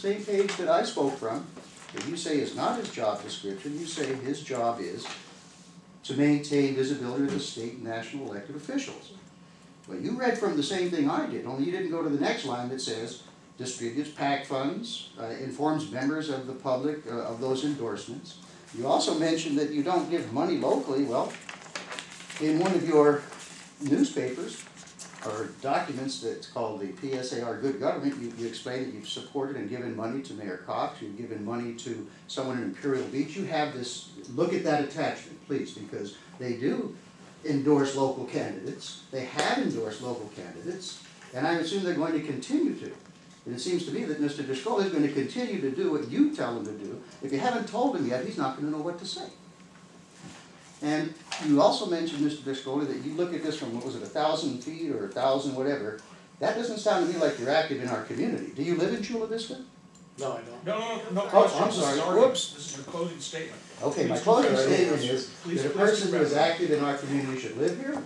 same page that I spoke from, that you say is not his job description. You say his job is to maintain visibility of the state and national elected officials. Well, you read from the same thing I did, only you didn't go to the next line that says, distributes PAC funds, informs members of the public of those endorsements. You also mentioned that you don't give money locally. Well, in one of your newspapers, or documents that's called the PSAR Good Government, you explain that you've supported and given money to Mayor Cox, you've given money to someone in Imperial Beach. You have this, look at that attachment, please, because they do endorse local candidates. They have endorsed local candidates, and I assume they're going to continue to. And it seems to me that Mr. Discoli is going to continue to do what you tell him to do. If you haven't told him yet, he's not going to know what to say. And you also mentioned, Mr. Discoli, that you look at this from, what was it, 1,000 feet or 1,000 whatever. That doesn't sound to me like you're active in our community. Do you live in Chula Vista? No, I don't. No. Oh, I'm sorry. Whoops. This is your closing statement. Okay, my closing statement is that a person who is active in our community should live here.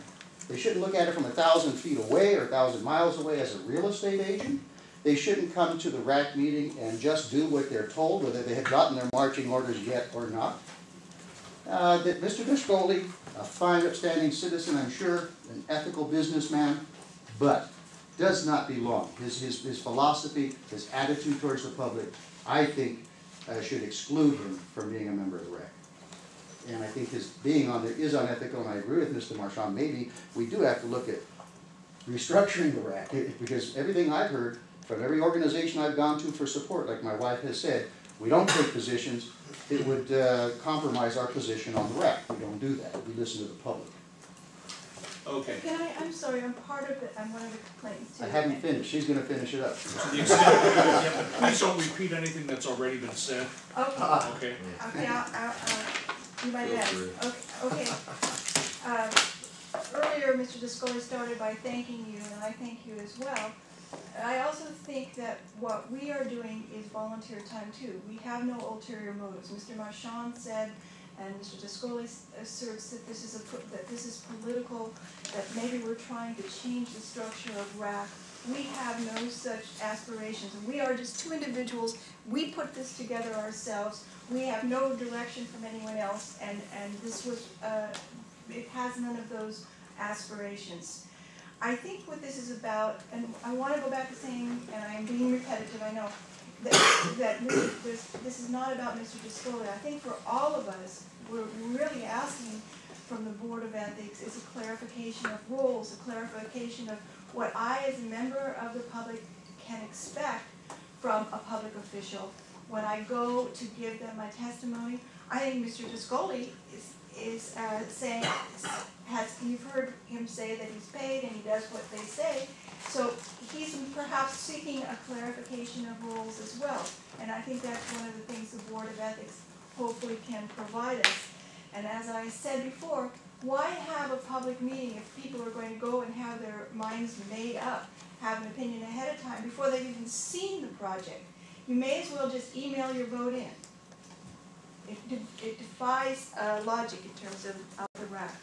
They shouldn't look at it from 1,000 feet away or 1,000 miles away as a real estate agent. They shouldn't come to the RAC meeting and just do what they're told, whether they have gotten their marching orders yet or not. That Mr. Discoli, a fine, upstanding citizen, I'm sure, an ethical businessman, but does not belong. His philosophy, his attitude towards the public, I think, should exclude him from being a member of the RAC. And I think his being on there is unethical, and I agree with Mr. Marchand. Maybe we do have to look at restructuring the RAC, because everything I've heard from every organization I've gone to for support, like my wife has said, we don't take positions. It would compromise our position on the RAC. We don't do that. We listen to the public. Okay. I'm sorry, I'm part of it. I'm one of the complaints too. I haven't finished. She's going to finish it up. To the extent, yeah, but please don't repeat anything that's already been said. Okay. Okay. Okay, I'll do my best. Okay. Earlier, Mr. Discoli started by thanking you, and I thank you as well. I also think that what we are doing is volunteer time too. We have no ulterior motives. Mr. Marchand said, and Mr. Discoli asserts that this is political, that maybe we're trying to change the structure of RAC. We have no such aspirations, and we are just two individuals. We put this together ourselves. We have no direction from anyone else, and this was it has none of those aspirations. I think what this is about, and I want to go back to saying, and I'm being repetitive, I know, that really this is not about Mr. Discoli. I think for all of us, we're really asking from the Board of Ethics is a clarification of rules, a clarification of what I as a member of the public can expect from a public official. When I go to give them my testimony, I think Mr. Discoli is saying, you've heard him say that he's paid and he does what they say, so he's perhaps seeking a clarification of rules as well. And I think that's one of the things the Board of Ethics hopefully can provide us. And as I said before, why have a public meeting if people are going to go and have their minds made up, have an opinion ahead of time before they've even seen the project? You may as well just email your vote in. It defies logic in terms of the RAC.